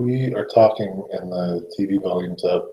We are talking and the TV volume's up.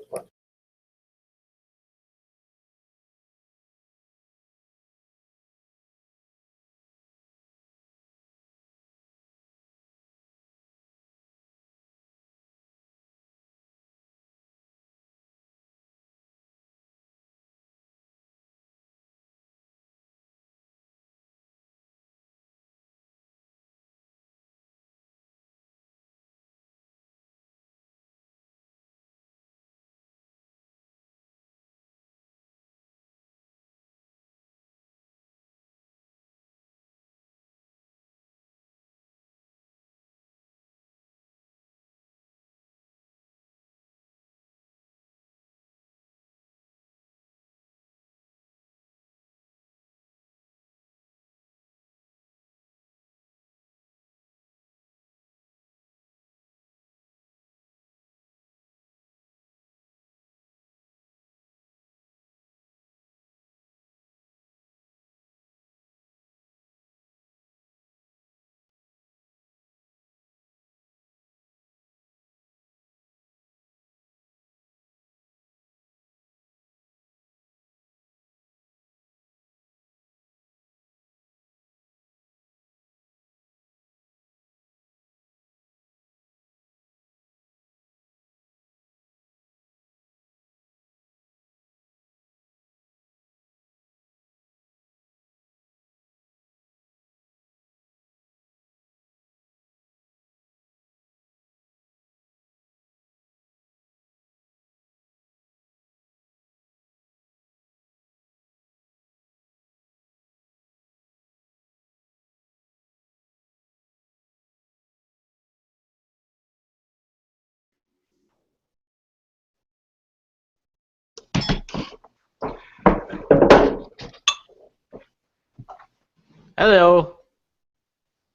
Hello.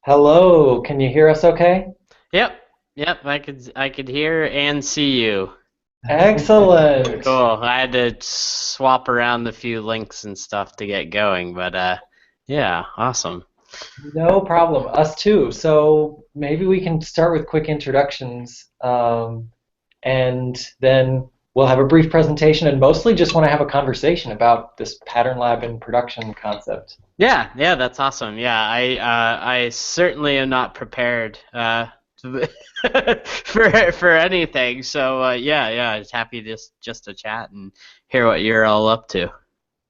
Hello, can you hear us okay? Yep. Yep. I could hear and see you. Excellent. Cool. I had to swap around a few links and stuff to get going, but yeah, awesome. No problem. Us too. So maybe we can start with quick introductions, and then we'll have a brief presentation and mostly just want to have a conversation about this Pattern Lab in production concept. Yeah, yeah, that's awesome. Yeah, I certainly am not prepared for anything. So yeah, it's happy just to chat and hear what you're all up to.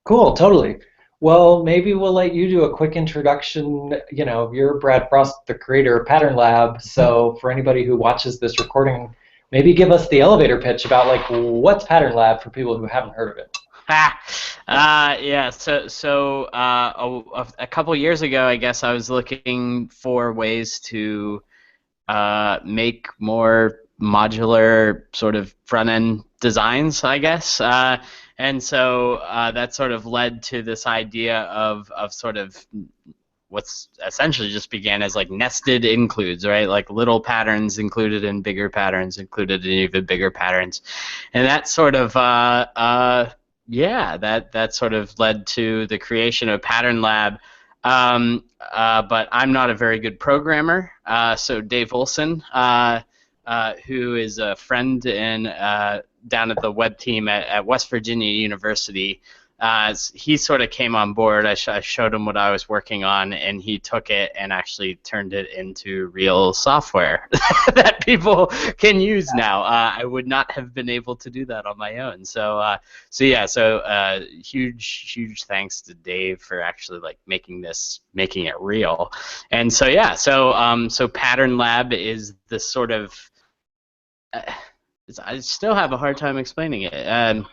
Cool, totally. Well, maybe we'll let you do a quick introduction. You know, you're Brad Frost, the creator of Pattern Lab. So for anybody who watches this recording, maybe give us the elevator pitch about like what's Pattern Lab for people who haven't heard of it. Yeah. So a couple years ago, I guess I was looking for ways to make more modular sort of front-end designs, I guess. And so that sort of led to this idea of sort of what's essentially just began as like nested includes, right? Like little patterns included in bigger patterns, included in even bigger patterns. And that sort of, yeah, that sort of led to the creation of Pattern Lab. But I'm not a very good programmer, so Dave Olson, who is a friend and down at the web team at West Virginia University, he sort of came on board. I showed him what I was working on, and he took it and actually turned it into real software that people can use now. I would not have been able to do that on my own. So huge thanks to Dave for actually like making it real. And so Pattern Lab is this sort of I still have a hard time explaining it.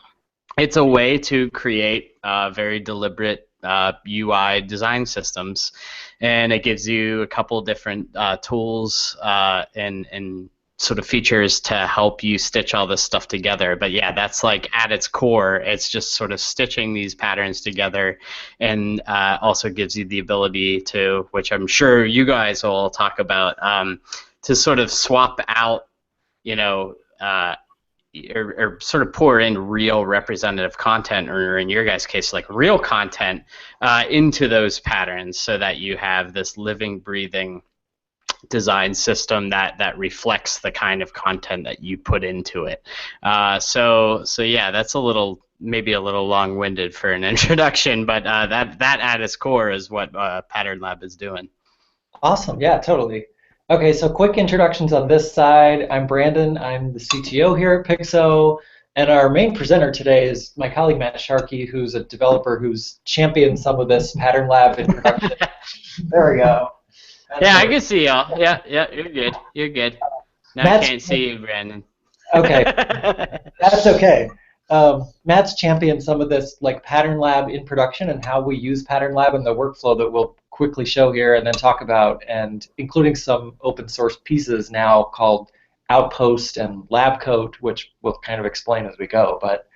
It's a way to create very deliberate UI design systems, and it gives you a couple different tools and sort of features to help you stitch all this stuff together. But yeah, that's like at its core, it's just sort of stitching these patterns together, and also gives you the ability to, which I'm sure you guys will talk about, to sort of swap out, or sort of pour in real representative content, or in your guys' case, like real content, into those patterns, so that you have this living, breathing design system that reflects the kind of content that you put into it. So yeah, that's maybe a little long-winded for an introduction, but that at its core is what Pattern Lab is doing. Awesome. Yeah, totally. Okay, so quick introductions on this side. I'm Brandon. I'm the CTO here at Pixo, and our main presenter today is my colleague Matt Sharkey, who's a developer who's championed some of this Pattern Lab in production. There we go. Yeah, I can see y'all. Yeah, you're good. You're good. Now I can't see you, Brandon. Okay, that's okay. Matt's championed some of this like Pattern Lab in production and how we use Pattern Lab and the workflow that we'll quickly show here and then talk about, and including some open source pieces now called Outpost and Lab Coat, which we'll kind of explain as we go. But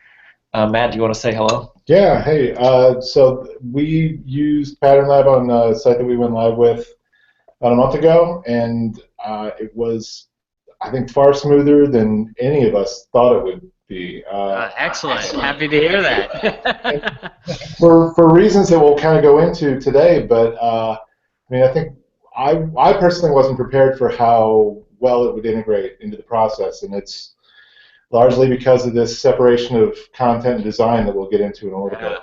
Matt, do you want to say hello? Yeah, hey. So we used Pattern Lab on a site that we went live with about a month ago, and it was, I think, far smoother than any of us thought it would be. Excellent. Happy to hear that. for reasons that we'll kind of go into today, but I mean, I think I personally wasn't prepared for how well it would integrate into the process, and it's largely because of this separation of content and design that we'll get into in a little bit.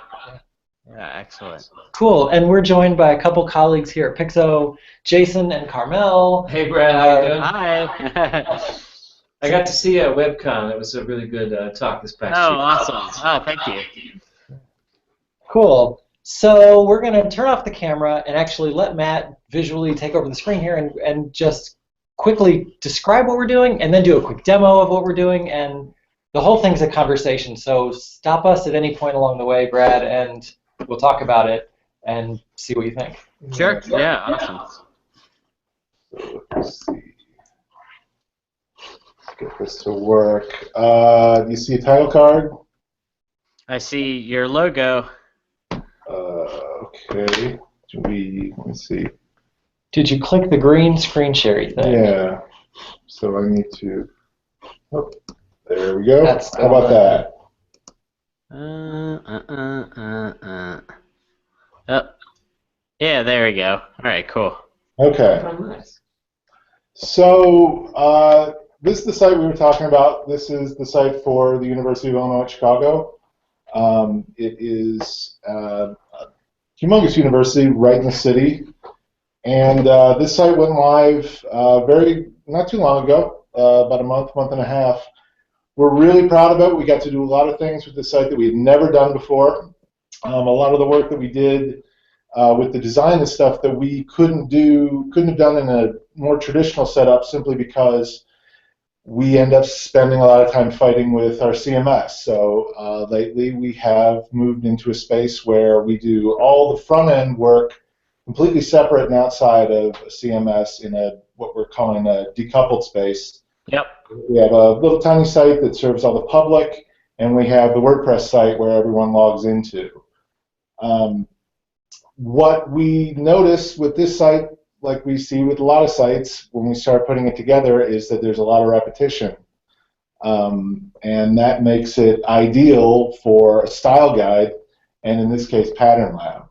Yeah, excellent. Cool, and we're joined by a couple colleagues here at Pixo, Jason and Carmel. Hey Brad, how you doing? Hi. I got to see a webcon. It was a really good talk this past Oh, week. awesome. Oh, thank you. Cool. So we're going to turn off the camera and actually let Matt visually take over the screen here and just quickly describe what we're doing, and then do a quick demo of what we're doing, and the whole thing's a conversation. So stop us at any point along the way, Brad, and we'll talk about it and see what you think. Sure. Yeah, awesome. So let's see. Get this to work. Do you see a title card? I see your logo. Okay. Let me see. Did you click the green screen share thing? Yeah. So I need to. Oh, there we go. That's How about that? Oh. Yeah, there we go. All right, cool. Okay. Oh, nice. So this is the site we were talking about. This is the site for the University of Illinois at Chicago. It is a humongous university right in the city. And this site went live not too long ago, about a month and a half. We're really proud of it. We got to do a lot of things with this site that we had never done before. A lot of the work that we did with the design and stuff that we couldn't have done in a more traditional setup, simply because we end up spending a lot of time fighting with our CMS. So lately we have moved into a space where we do all the front end work completely separate and outside of a CMS in what we're calling a decoupled space. Yep. We have a little tiny site that serves all the public, and we have the WordPress site where everyone logs into. What we notice with this site, like we see with a lot of sites when we start putting it together, is that there's a lot of repetition. And that makes it ideal for a style guide, and in this case, Pattern Lab.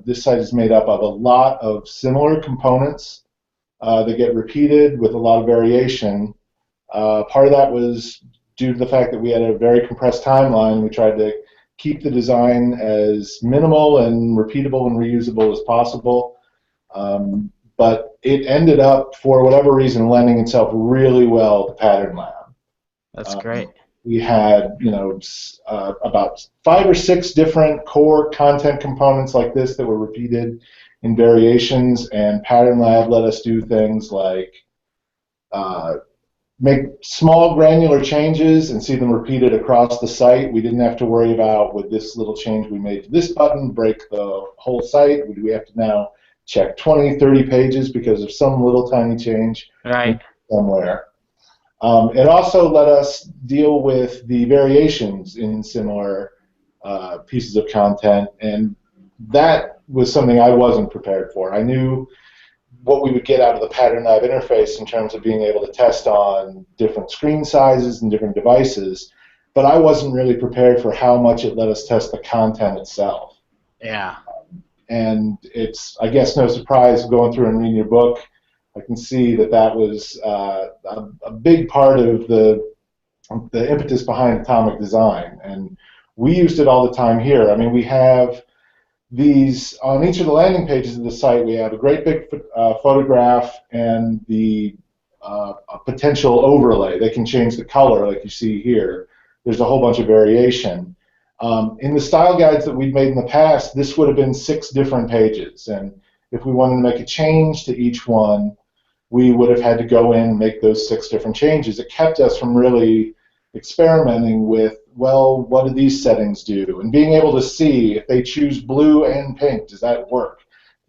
This site is made up of a lot of similar components that get repeated with a lot of variation. Part of that was due to the fact that we had a very compressed timeline. We tried to keep the design as minimal and repeatable and reusable as possible. But it ended up, for whatever reason, lending itself really well to Pattern Lab. That's great. We had, about 5 or 6 different core content components like this that were repeated in variations, and Pattern Lab let us do things like make small granular changes and see them repeated across the site. We didn't have to worry about, would this little change we made to this button break the whole site? Would we have to now check 20, 30 pages because of some little tiny change somewhere? It also let us deal with the variations in similar pieces of content, and that was something I wasn't prepared for. I knew what we would get out of the Pattern Lab interface in terms of being able to test on different screen sizes and different devices, but I wasn't really prepared for how much it let us test the content itself. Yeah. And it's, I guess, no surprise going through and reading your book. I can see that that was a big part of the impetus behind Atomic Design, and we used it all the time here. I mean, we have these, on each of the landing pages of the site, we have a great big photograph and the a potential overlay. They can change the color like you see here. There's a whole bunch of variation. In the style guides that we've made in the past, this would have been 6 different pages, and if we wanted to make a change to each one, we would have had to go in and make those 6 different changes. It kept us from really experimenting with, well, what do these settings do? And being able to see if they choose blue and pink, does that work?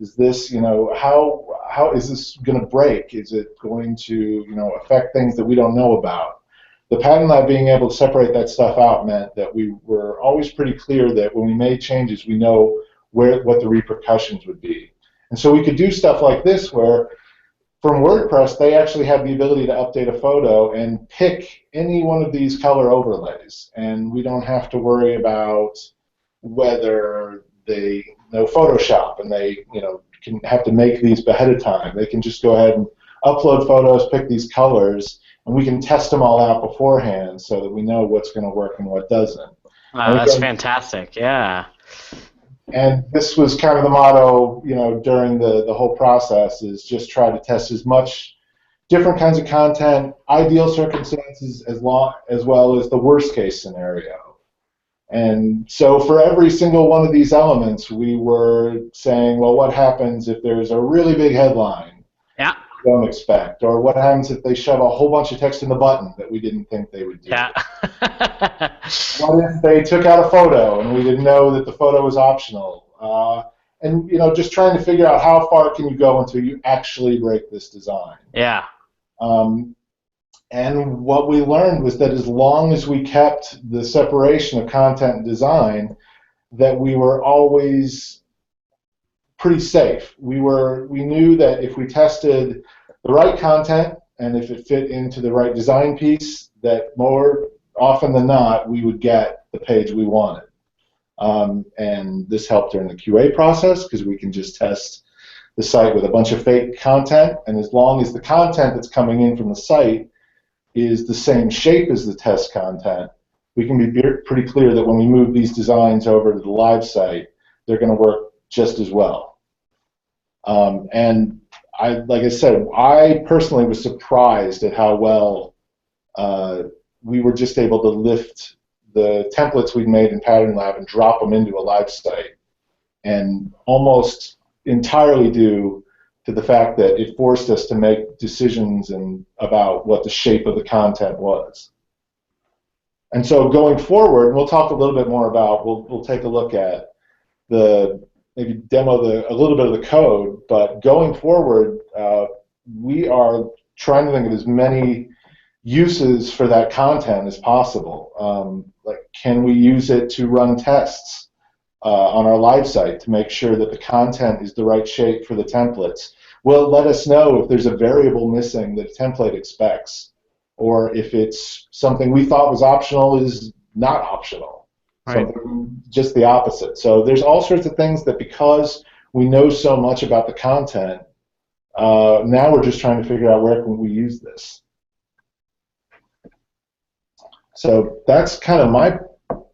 Is this, how is this going to break? Is it going to, affect things that we don't know about? The Pattern Lab being able to separate that stuff out meant that we were always pretty clear that when we made changes, we know what the repercussions would be. And so we could do stuff like this where, from WordPress, they actually have the ability to update a photo and pick any one of these color overlays, and we don't have to worry about whether they know Photoshop and they can have to make these ahead of time. They can just go ahead and upload photos, pick these colors, and we can test them all out beforehand so that we know what's going to work and what doesn't. Wow, that's fantastic. Yeah. And this was kind of the motto, during the whole process, is just try to test as much different kinds of content, ideal circumstances, as well as the worst case scenario. And so for every single one of these elements, we were saying, well, what happens if there's a really big headline we don't expect? Or what happens if they shove a whole bunch of text in the button that we didn't think they would do? Yeah. What if they took out a photo and we didn't know that the photo was optional? And just trying to figure out how far can you go until you actually break this design. Yeah. And what we learned was that as long as we kept the separation of content and design, that we were always pretty safe. We knew that if we tested the right content and if it fit into the right design piece, that more often than not we would get the page we wanted. And this helped during the QA process because we can just test the site with a bunch of fake content, and as long as the content that's coming in from the site is the same shape as the test content, we can be pretty clear that when we move these designs over to the live site, they're going to work just as well. And like I said, I personally was surprised at how well we were just able to lift the templates we'd made in Pattern Lab and drop them into a live site, and almost entirely due to the fact that it forced us to make decisions about what the shape of the content was. And so going forward, we'll talk a little bit more about, we'll take a look at maybe demo a little bit of the code, but going forward, we are trying to think of as many uses for that content as possible. Like, can we use it to run tests on our live site to make sure that the content is the right shape for the templates? Will it let us know if there's a variable missing that a template expects, or if it's something we thought was optional is not optional, something just the opposite? So there's all sorts of things that, because we know so much about the content, now we're just trying to figure out where can we use this. So that's kind of my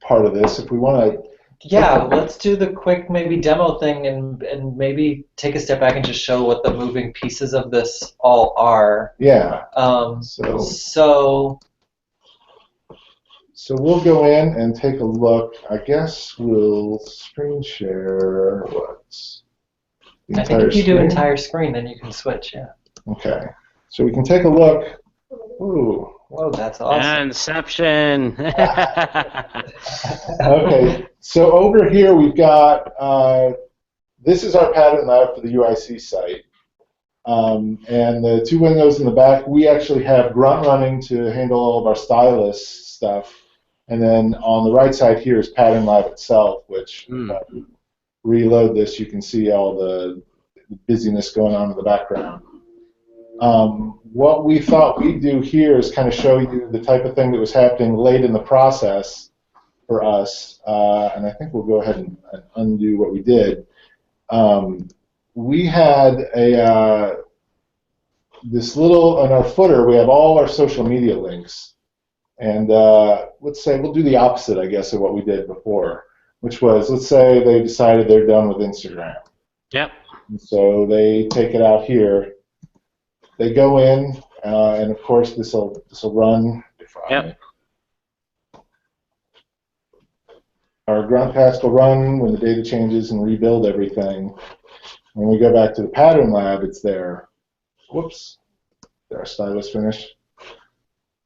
part of this. If we want to. Yeah, let's do the quick maybe demo thing and maybe take a step back and just show what the moving pieces of this all are. Yeah. So we'll go in and take a look. I guess we'll screen share what? I think if you do entire screen, then you can switch, yeah. Okay. So we can take a look. Ooh. Whoa, that's awesome. Inception. Okay. So over here we've got, this is our pattern lab for the UIC site. And the two windows in the back, we actually have Grunt running to handle all of our stylus stuff. And then on the right side here is Pattern Lab itself, which reload this, you can see all the busyness going on in the background. What we thought we'd do here is kind of show you the type of thing that was happening late in the process for us. And I think we'll go ahead and undo what we did. We had this little, on our footer, we have all our social media links. And let's say we'll do the opposite, I guess, of what we did before, which was, let's say they decided they're done with Instagram. Yep. And so they take it out here. They go in, and of course this will run. Yep. Our grunt task will run when the data changes and rebuild everything. When we go back to the pattern lab, it's there. Whoops. Our stylus finished.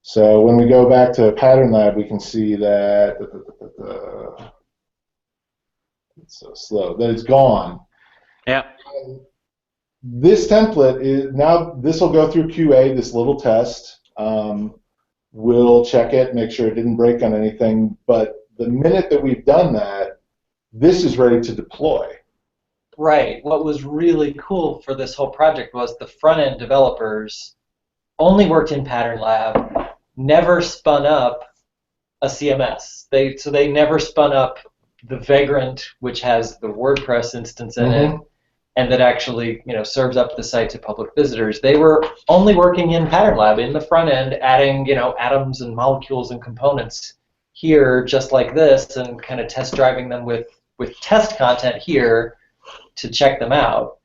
So when we go back to pattern lab, we can see that it's so slow that it's gone. Yep. This template is now. This will go through QA. This little test. We'll check it, make sure it didn't break on anything. But the minute that we've done that, this is ready to deploy. Right. What was really cool for this whole project was the front-end developers only worked in Pattern Lab, never spun up a CMS. So they never spun up the Vagrant, which has the WordPress instance in it, and that actually serves up the site to public visitors. They were only working in Pattern Lab in the front end, adding atoms and molecules and components here, just like this, and kind of test driving them with test content here to check them out.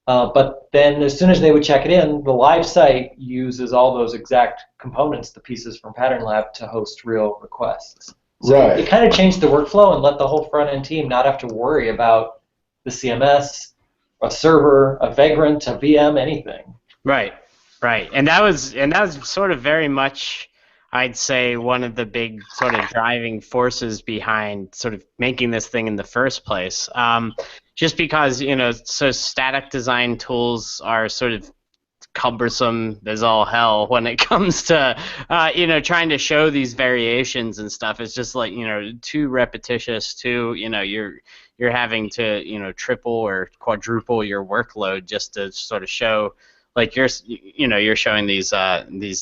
But then as soon as they would check it in, the live site uses all those exact components, the pieces from Pattern Lab, to host real requests. So Right. it kind of changed the workflow and let the whole front-end team not have to worry about the CMS, a server, a Vagrant, a VM, anything. Right, right. And that was sort of very much, I'd say, one of the big sort of driving forces behind sort of making this thing in the first place. Just because, so static design tools are sort of cumbersome as all hell when it comes to, trying to show these variations and stuff. It's just like, too repetitious, you're having to, triple or quadruple your workload just to sort of show, like you're showing these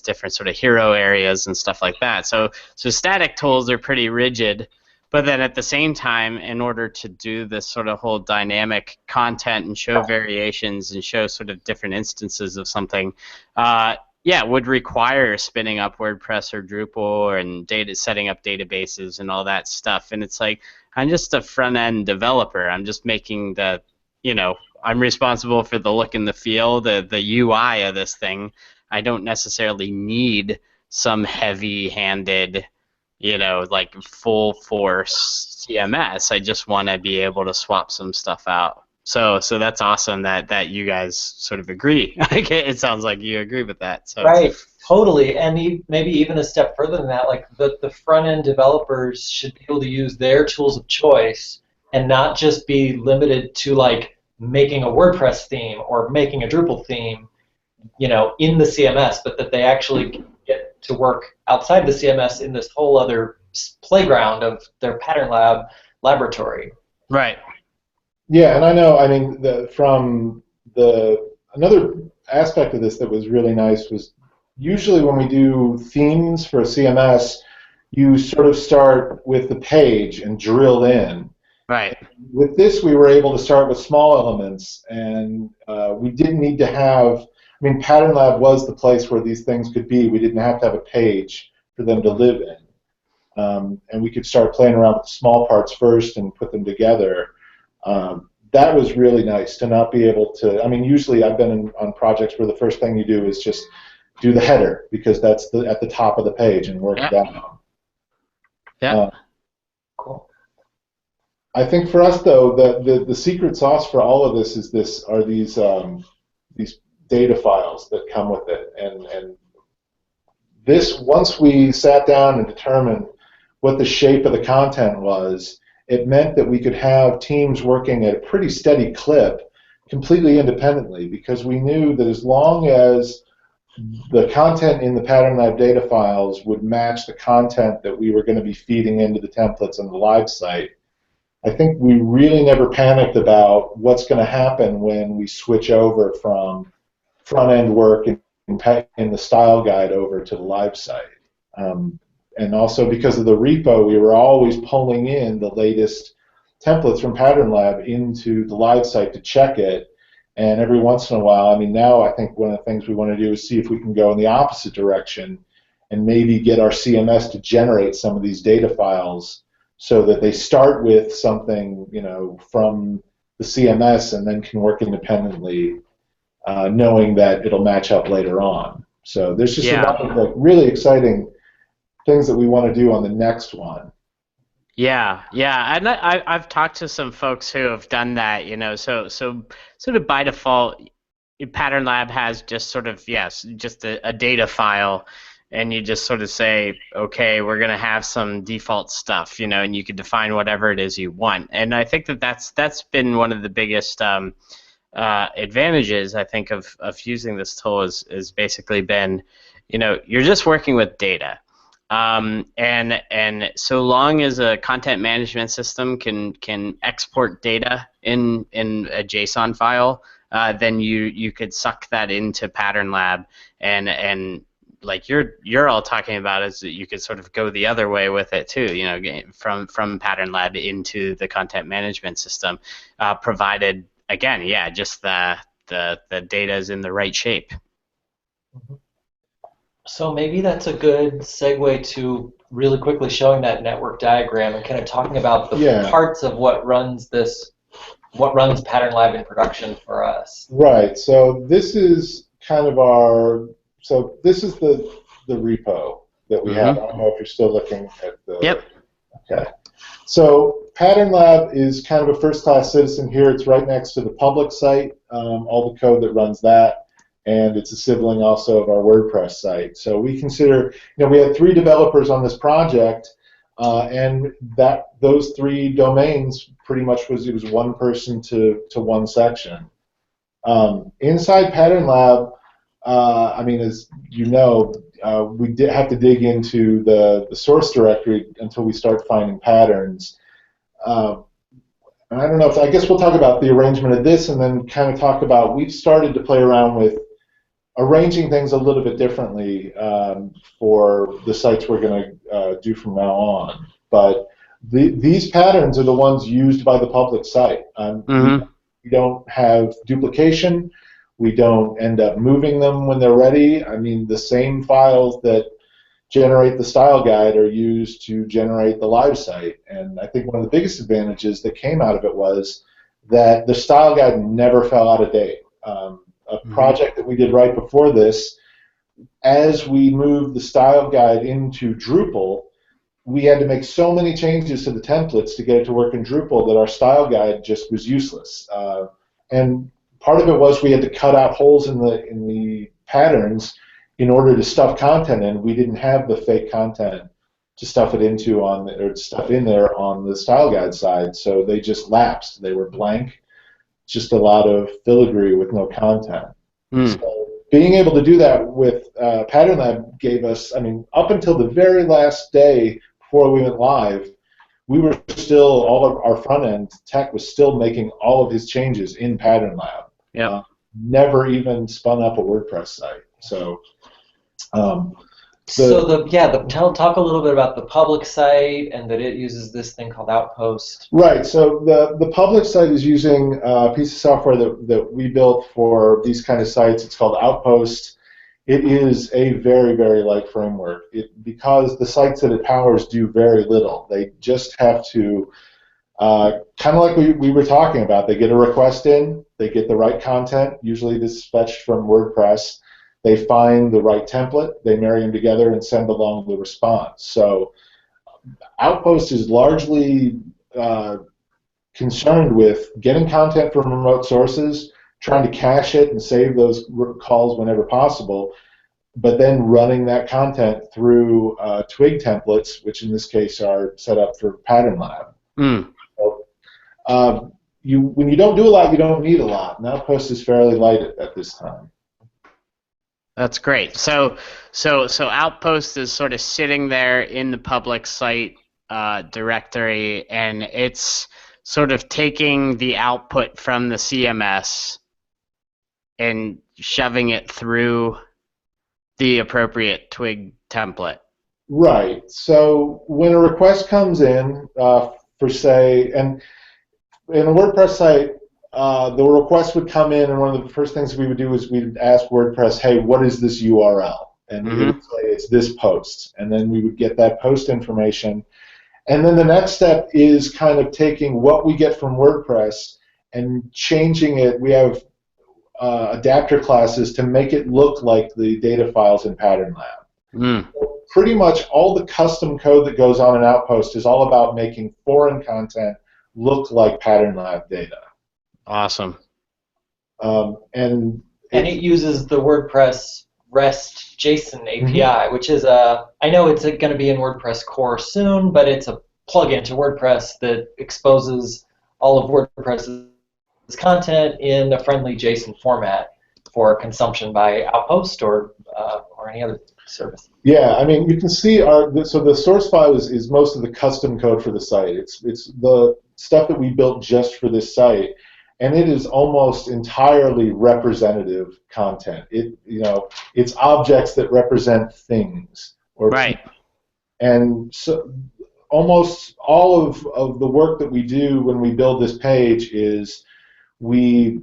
different sort of hero areas and stuff like that. So static tools are pretty rigid. But then at the same time, in order to do this sort of whole dynamic content and show variations and show sort of different instances of something, would require spinning up WordPress or Drupal and setting up databases and all that stuff. And it's like, I'm just a front-end developer. I'm just making I'm responsible for the look and the feel, the UI of this thing. I don't necessarily need some heavy-handed like full force CMS. I just want to be able to swap some stuff out. So that's awesome that you guys sort of agree. It sounds like you agree with that. So. Right, totally. And maybe even a step further than that, like the front-end developers should be able to use their tools of choice and not just be limited to like making a WordPress theme or making a Drupal theme, in the CMS, but that they actually get to work outside the CMS in this whole other playground of their Pattern Lab laboratory. Right. Yeah, and I know. I mean, another aspect of this that was really nice was usually when we do themes for a CMS, you sort of start with the page and drill in. Right. With this, we were able to start with small elements, and we didn't need to have. I mean, Pattern Lab was the place where these things could be. We didn't have to have a page for them to live in. and we could start playing around with the small parts first and put them together. That was really nice to not be able to. I mean, usually I've been on projects where the first thing you do is just do the header because that's at the top of the page and work down. Yeah. Cool. I think for us though, the secret sauce for all of this is these data files that come with it, and this, once we sat down and determined what the shape of the content was, it meant that we could have teams working at a pretty steady clip completely independently, because we knew that as long as the content in the Pattern Lab data files would match the content that we were going to be feeding into the templates on the live site, I think we really never panicked about what's going to happen when we switch over from front-end work in the style guide over to the live site. And also because of the repo, we were always pulling in the latest templates from Pattern Lab into the live site to check it. And every once in a while, I mean, now I think one of the things we want to do is see if we can go in the opposite direction and maybe get our CMS to generate some of these data files so that they start with something, you know, from the CMS and then can work independently, knowing that it'll match up later on. So there's just a lot of like really exciting things that we want to do on the next one. Yeah, and I've talked to some folks who have done that, you know. So sort of by default, Pattern Lab has just sort of just a data file, and you just sort of say, okay, we're gonna have some default stuff, you know, and you can define whatever it is you want. And I think that's been one of the biggest advantages, I think, of using this tool is basically been, you know, you're just working with data. And so long as a content management system can export data in a JSON file, then you could suck that into Pattern Lab, and like you're all talking about is that you could sort of go the other way with it too, you know, from Pattern Lab into the content management system, provided again, just the data is in the right shape. Mm-hmm. So maybe that's a good segue to really quickly showing that network diagram and kind of talking about the parts of what runs Pattern Lab in production for us. Right. So this is kind of this is the repo that we have. I don't know if you're still looking at the. Yep. Okay. So Pattern Lab is kind of a first-class citizen here. It's right next to the public site, all the code that runs that. And it's a sibling also of our WordPress site. So we consider, you know, we had 3 developers on this project, and those 3 domains pretty much was one person to one section. Inside Pattern Lab, I mean, as you know, we did have to dig into the source directory until we start finding patterns. And I don't know I guess we'll talk about the arrangement of this and then kind of talk about, we've started to play around with arranging things a little bit differently for the sites we're going to do from now on. But these patterns are the ones used by the public site. We don't have duplication. We don't end up moving them when they're ready. I mean, the same files that generate the style guide are used to generate the live site. And I think one of the biggest advantages that came out of it was that the style guide never fell out of date. A project that we did right before this, as we moved the style guide into Drupal, we had to make so many changes to the templates to get it to work in Drupal that our style guide just was useless. And part of it was we had to cut out holes in the patterns in order to stuff content in. We didn't have the fake content to stuff it into or stuff in there on the style guide side, so they just lapsed. They were blank. Just a lot of filigree with no content. So being able to do that with Pattern Lab gave us, I mean, up until the very last day before we went live, we were still, all of our front-end tech was still making all of his changes in Pattern Lab. Never even spun up a WordPress site. So talk a little bit about the public site and that it uses this thing called Outpost. Right. So the public site is using a piece of software that we built for these kind of sites. It's called Outpost. It is a very, very light framework. Because the sites that it powers do very little. They just have to, kind of like we were talking about, they get a request in, they get the right content, usually this is fetched from WordPress, they find the right template, they marry them together and send along the response. So Outpost is largely concerned with getting content from remote sources, trying to cache it and save those calls whenever possible, but then running that content through Twig templates, which in this case are set up for Pattern Lab. So, when you don't do a lot, you don't need a lot. And Outpost is fairly light at this time. That's great. So Outpost is sort of sitting there in the public site directory, and it's sort of taking the output from the CMS and shoving it through the appropriate Twig template. Right. So when a request comes in for, say, and in a WordPress site, the request would come in, and one of the first things we would do is we'd ask WordPress, hey, what is this URL? And we would say it's this post. And then we would get that post information. And then the next step is kind of taking what we get from WordPress and changing it. We have adapter classes to make it look like the data files in Pattern Lab. So pretty much all the custom code that goes on in Outpost is all about making foreign content look like Pattern Lab data. Awesome. And it uses the WordPress REST JSON API, which is I know it's going to be in WordPress core soon, but it's a plugin to WordPress that exposes all of WordPress's content in a friendly JSON format for consumption by Outpost or any other service. Yeah, I mean, you can see so the source file is most of the custom code for the site. It's the stuff that we built just for this site, and it is almost entirely representative content. It's objects that represent things. Right. And so almost all of the work that we do when we build this page is we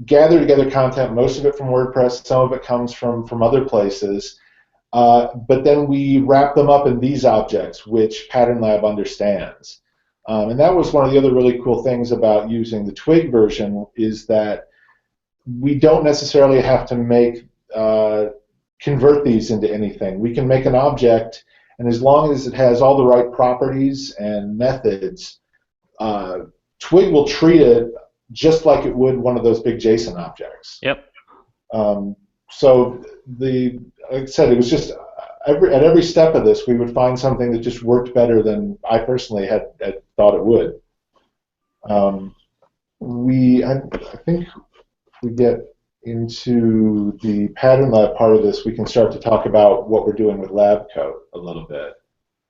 gather together content, most of it from WordPress, some of it comes from other places, but then we wrap them up in these objects, which Pattern Lab understands. And that was one of the other really cool things about using the Twig version, is that we don't necessarily have to convert these into anything. We can make an object, and as long as it has all the right properties and methods, Twig will treat it just like it would one of those big JSON objects. Yep. So like I said, it was just at every step of this, we would find something that just worked better than I personally had thought it would. I think if we get into the Pattern Lab part of this, we can start to talk about what we're doing with Lab Code a little bit.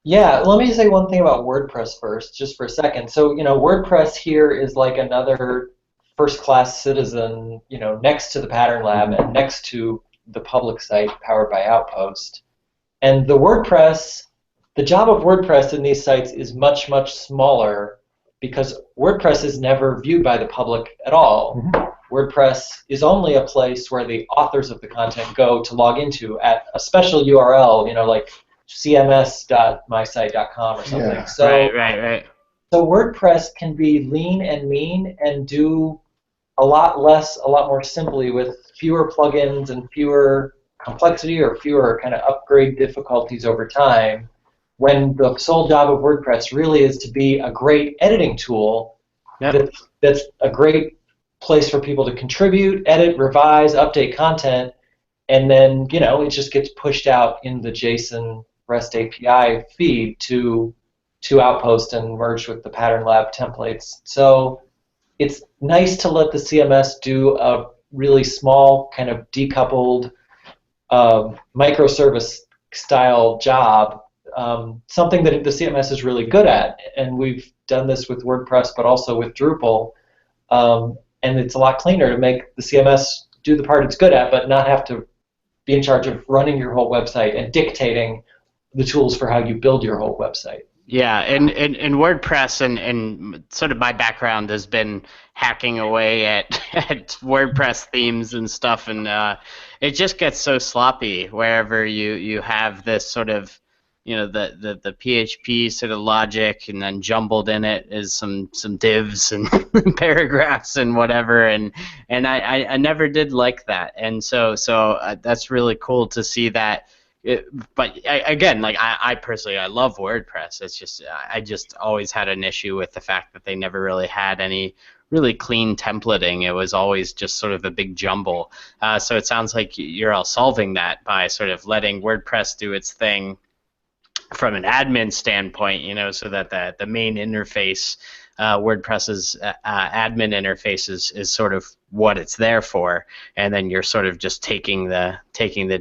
Yeah, let me say one thing about WordPress first, just for a second. So, WordPress here is like another first-class citizen, next to the Pattern Lab and next to the public site powered by Outpost. And the job of WordPress in these sites is much, much smaller because WordPress is never viewed by the public at all. WordPress is only a place where the authors of the content go to log into at a special URL, like cms.mysite.com or something. Yeah. So, Right. So WordPress can be lean and mean and do a lot more simply with fewer plugins and fewer complexity or fewer kind of upgrade difficulties over time, when the sole job of WordPress really is to be a great editing tool. Yep. That's a great place for people to contribute, edit, revise, update content, and then it just gets pushed out in the JSON REST API feed to Outpost and merged with the Pattern Lab templates. So it's nice to let the CMS do a really small, kind of decoupled microservice style job, something that the CMS is really good at. And we've done this with WordPress, but also with Drupal. And it's a lot cleaner to make the CMS do the part it's good at, but not have to be in charge of running your whole website and dictating the tools for how you build your whole website. Yeah, and WordPress and sort of my background has been hacking away at, at WordPress themes and stuff, and it just gets so sloppy wherever you have this sort of, the PHP sort of logic, and then jumbled in it is some divs and paragraphs and whatever, and I never did like that, and so that's really cool to see that. But again, like I personally, I love WordPress. It's just I just always had an issue with the fact that they never really had any really clean templating. It was always just sort of a big jumble. So it sounds like you're all solving that by sort of letting WordPress do its thing from an admin standpoint, so that the main interface, WordPress's admin interface is sort of what it's there for, and then you're sort of just taking the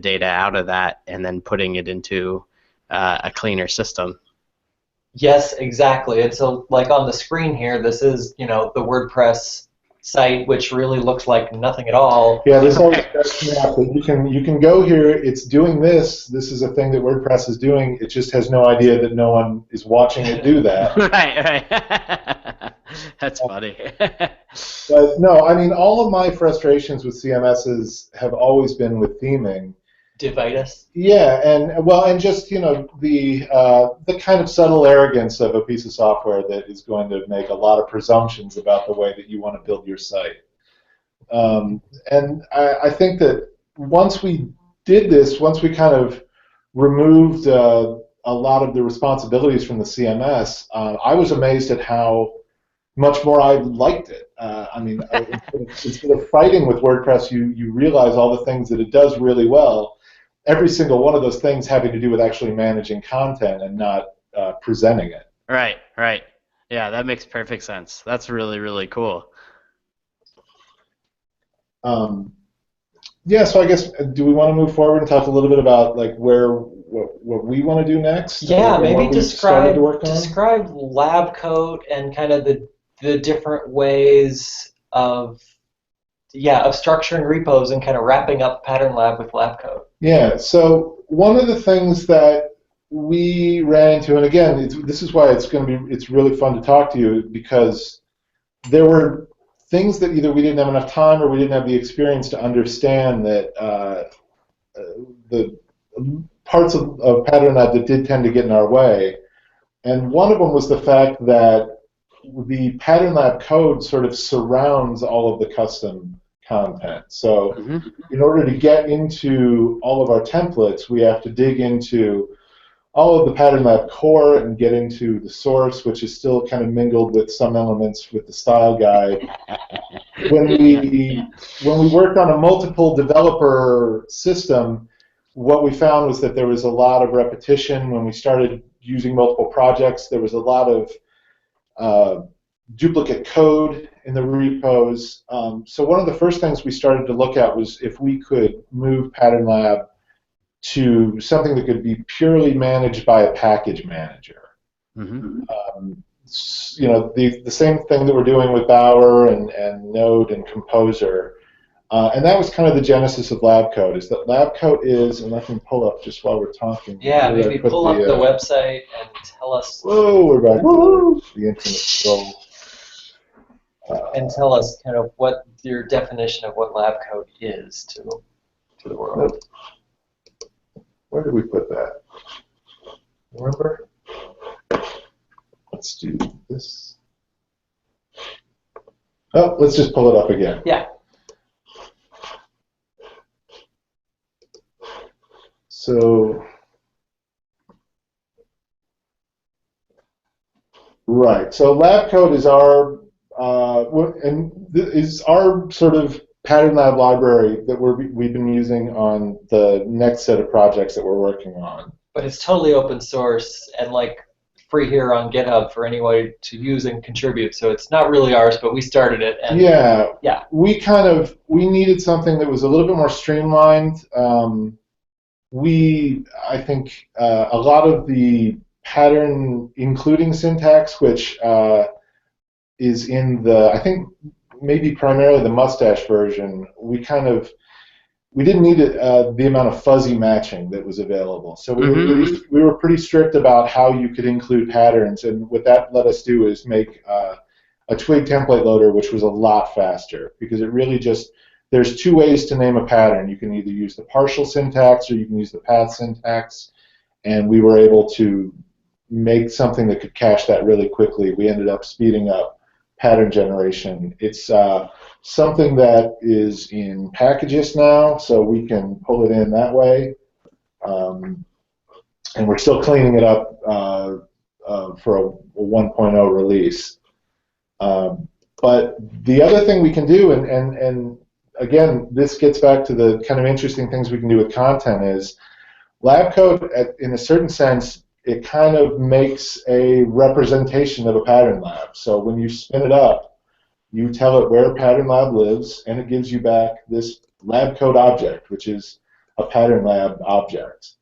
data out of that and then putting it into a cleaner system. Yes, exactly. And so, like on the screen here, this is, the WordPress site, which really looks like nothing at all. Yeah, this always cracks me up. You can go here. It's doing this. This is a thing that WordPress is doing. It just has no idea that no one is watching it do that. Right. That's funny. But no, I mean, all of my frustrations with CMSs have always been with theming. Divitis. Yeah, and just the kind of subtle arrogance of a piece of software that is going to make a lot of presumptions about the way that you want to build your site. And I think that once we did this, once we kind of removed a lot of the responsibilities from the CMS, I was amazed at how much more I liked it. I mean, instead of fighting with WordPress, you realize all the things that it does really well. Every single one of those things having to do with actually managing content and not presenting it. Right. Yeah, that makes perfect sense. That's really, really cool. Yeah, so I guess, do we want to move forward and talk a little bit about like what we want to do next? Yeah, maybe describe lab code and kind of the different ways of structuring repos and kind of wrapping up Pattern Lab with lab code. Yeah, so one of the things that we ran into, and again, this is why it's really fun to talk to you, because there were things that either we didn't have enough time or we didn't have the experience to understand that the parts of Pattern Lab that did tend to get in our way. And one of them was the fact that the Pattern Lab code sort of surrounds all of the custom content. So in order to get into all of our templates, we have to dig into all of the Pattern Lab core and get into the source, which is still kind of mingled with some elements with the style guide. When we worked on a multiple developer system, what we found was that there was a lot of repetition. When we started using multiple projects, there was a lot of duplicate code in the repos. So one of the first things we started to look at was if we could move Pattern Lab to something that could be purely managed by a package manager. The same thing that we're doing with Bower and Node and Composer. And that was kind of the genesis of lab code, is that lab code is, and let me pull up just while we're talking. Yeah, maybe pull up the website and tell us. Whoa, we're back to the internet scroll. And tell us kind of what your definition of what lab code is to the world. Where did we put that? Remember? Let's do this. Oh, let's just pull it up again. Yeah. So, right. So lab code is our sort of Pattern Lab library that we've been using on the next set of projects that we're working on. But it's totally open source and like free here on GitHub for anyone to use and contribute. So it's not really ours, but we started it. And yeah. We needed something that was a little bit more streamlined. I think a lot of the pattern including syntax, which is in the, I think maybe primarily the mustache version, we kind of we didn't need the amount of fuzzy matching that was available. So we were pretty strict about how you could include patterns, and what that let us do is make a Twig template loader, which was a lot faster, because it really just, there's two ways to name a pattern. You can either use the partial syntax or you can use the path syntax, and we were able to make something that could cache that really quickly. We ended up speeding up pattern generation. It's something that is in packages now, so we can pull it in that way. And we're still cleaning it up for a 1.0 release. But the other thing we can do, and again, this gets back to the kind of interesting things we can do with content, is lab code, in a certain sense, it kind of makes a representation of a pattern lab. So when you spin it up, you tell it where pattern lab lives, and it gives you back this lab code object, which is a pattern lab object.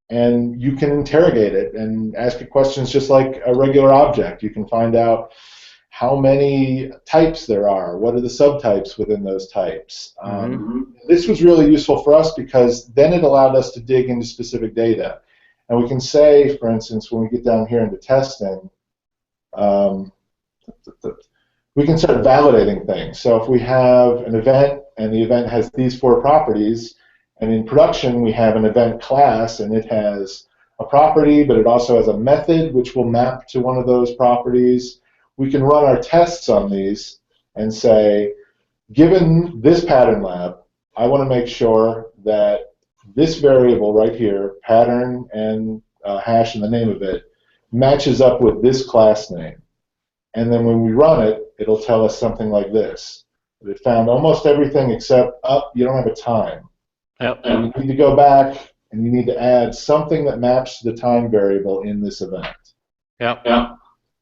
And you can interrogate it and ask it questions just like a regular object. You can find out how many types there are, what are the subtypes within those types. This was really useful for us because then it allowed us to dig into specific data. And we can say, for instance, when we get down here into testing, we can start validating things. So if we have an event and the event has these 4 properties, and in production we have an event class and it has a property, but it also has a method which will map to one of those properties, we can run our tests on these and say, given this pattern lab, I want to make sure that this variable right here, pattern and hash and the name of it, matches up with this class name. And then when we run it, it'll tell us something like this. It found almost everything except, you don't have a time. Yep. And you need to go back and you need to add something that maps to the time variable in this event. Yep.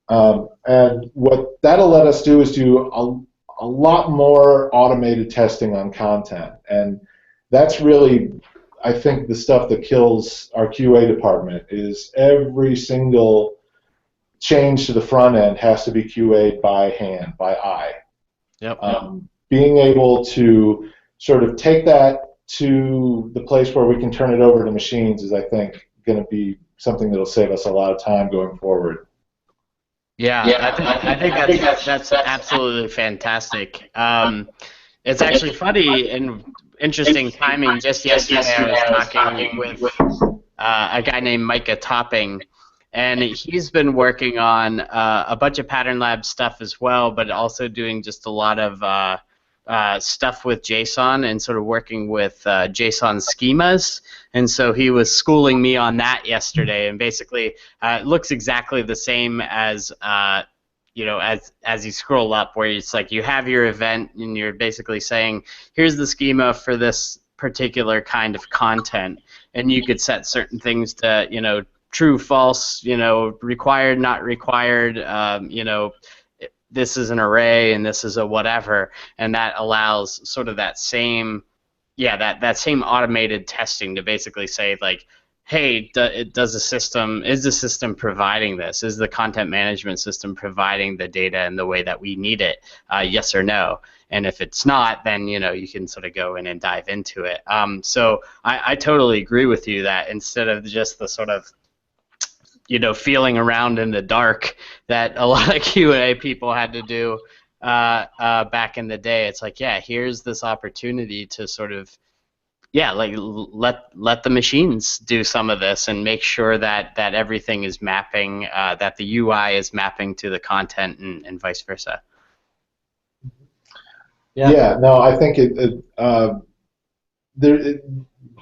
And what that'll let us do is do a lot more automated testing on content. And that's really, I think, the stuff that kills our QA department, is every single change to the front end has to be QA'd by hand, by eye. Yep. Being able to sort of take that to the place where we can turn it over to machines is, I think, going to be something that will save us a lot of time going forward. Yeah, I think that's absolutely fantastic. It's actually funny and interesting timing. Just yesterday I was talking with a guy named Micah Topping, and he's been working on a bunch of Pattern Lab stuff as well, but also doing just a lot of stuff with JSON and sort of working with JSON schemas. And so he was schooling me on that yesterday, and basically it looks exactly the same as as you scroll up, where it's like you have your event and you're basically saying, here's the schema for this particular kind of content, and you could set certain things to true, false, required, not required, this is an array and this is a whatever, and that allows sort of that same same automated testing to basically say, like, hey, is the system providing this? Is the content management system providing the data in the way that we need it? Yes or no? And if it's not, then you can sort of go in and dive into it. So I totally agree with you that instead of just the sort of feeling around in the dark that a lot of QA people had to do back in the day, it's like, here's this opportunity to sort of, let the machines do some of this and make sure that everything is mapping, that the UI is mapping to the content and vice versa. No, I think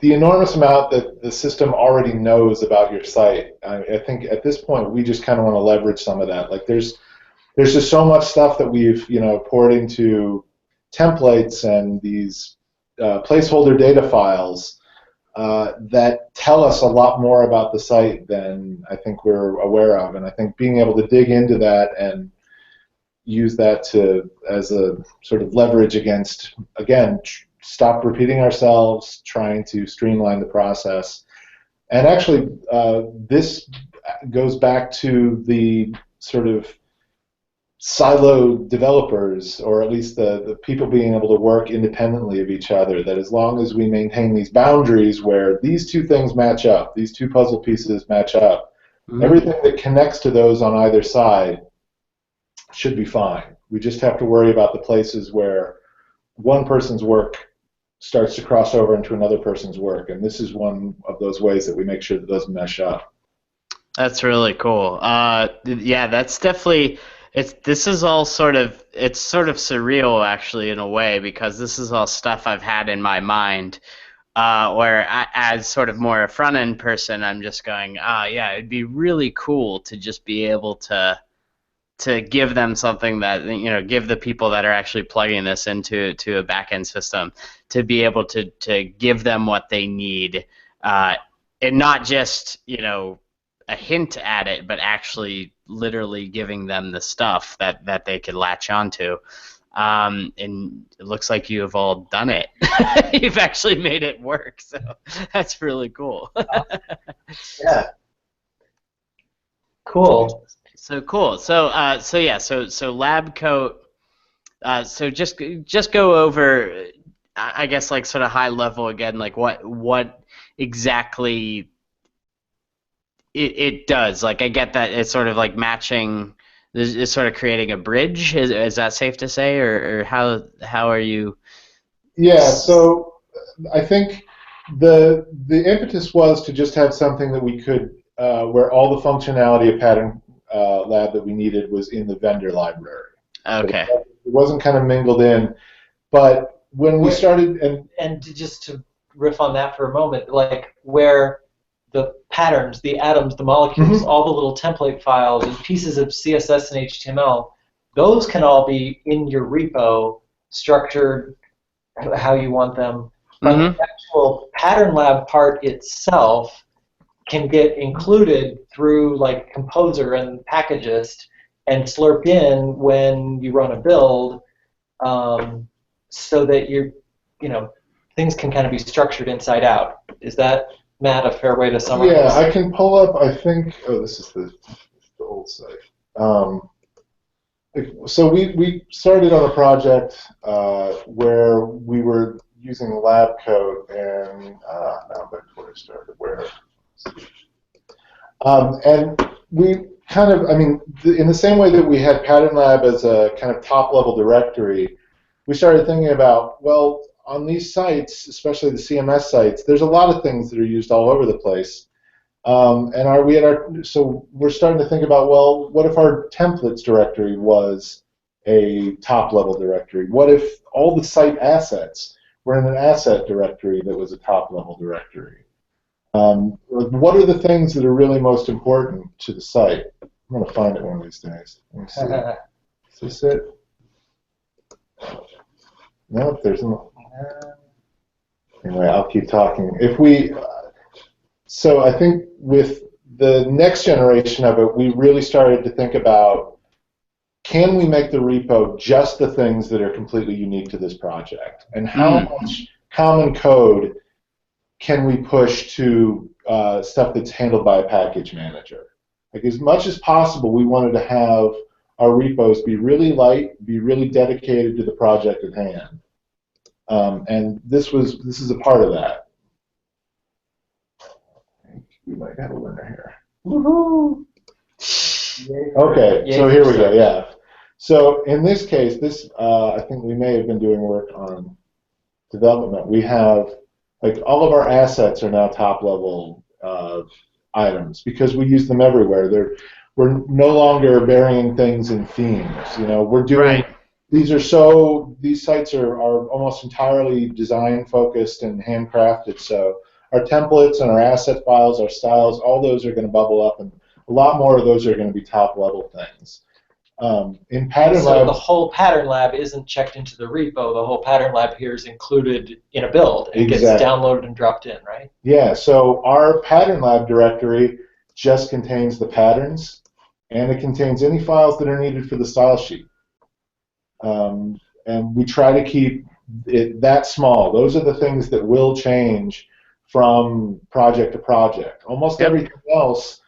the enormous amount that the system already knows about your site, I think at this point we just kind of want to leverage some of that. Like there's just so much stuff that we've poured into templates and these placeholder data files that tell us a lot more about the site than I think we're aware of. And I think being able to dig into that and use that as a sort of leverage against, again, stop repeating ourselves, trying to streamline the process. And actually, this goes back to the sort of siloed developers, or at least the people being able to work independently of each other, that as long as we maintain these boundaries where these two things match up, these two puzzle pieces match up, everything that connects to those on either side should be fine. We just have to worry about the places where one person's work starts to cross over into another person's work, and this is one of those ways that we make sure that those mesh up. That's really cool. Yeah, that's definitely. This is all sort of surreal actually in a way, because this is all stuff I've had in my mind. Where as sort of more a front end person, I'm just going, yeah, it'd be really cool to just be able to give them something that, give the people that are actually plugging this into a back end system, to be able to give them what they need, and not just a hint at it, but actually literally giving them the stuff that they could latch onto. And it looks like you have all done it. You've actually made it work, so that's really cool. Yeah. Cool. So cool. So yeah. So lab coat. So just go over, I guess, like sort of high level again, like what exactly it does. Like, I get that it's sort of like matching. It's sort of creating a bridge. Is that safe to say, or how are you? Yeah. So I think the impetus was to just have something that we could, where all the functionality of Pattern Lab that we needed was in the vendor library. Okay. It wasn't kind of mingled in, but when we started, and just to riff on that for a moment, like where the patterns, the atoms, the molecules, all the little template files and pieces of CSS and HTML, those can all be in your repo, structured how you want them. But the actual Pattern Lab part itself can get included through like Composer and Packagist and slurp in when you run a build, so that things can kind of be structured inside out. Is that, Matt, a fair way to summarize? Yeah, I can pull up, I think, this is the old site. So we started on a project where we were using lab code, and now back to where I started, and we kind of, in the same way that we had Pattern Lab as a kind of top-level directory, we started thinking about, well, on these sites, especially the CMS sites, there's a lot of things that are used all over the place. So we're starting to think about, well, what if our templates directory was a top-level directory? What if all the site assets were in an asset directory that was a top-level directory? What are the things that are really most important to the site? I'm going to find it one of these days. Let me see. Is this it? Nope, there's no. Anyway, I'll keep talking. So I think with the next generation of it, we really started to think about, can we make the repo just the things that are completely unique to this project? And how much common code can we push to stuff that's handled by a package manager? Like, as much as possible, we wanted to have our repos be really light, be really dedicated to the project at hand. And this is a part of that. We might have a winner here. Woohoo! Okay, so here we go. Yeah. So in this case, I think we may have been doing work on development. We have, like, all of our assets are now top-level items because we use them everywhere. We're no longer burying things in themes. We're doing. Right. These sites are almost entirely design focused and handcrafted. So our templates and our asset files, our styles, all those are going to bubble up, and a lot more of those are going to be top level things. In Pattern Lab, the whole Pattern Lab isn't checked into the repo. The whole Pattern Lab here is included in a build. It gets downloaded and dropped in, right? Yeah. So our Pattern Lab directory just contains the patterns, and it contains any files that are needed for the style sheet. And we try to keep it that small. Those are the things that will change from project to project. Almost everything else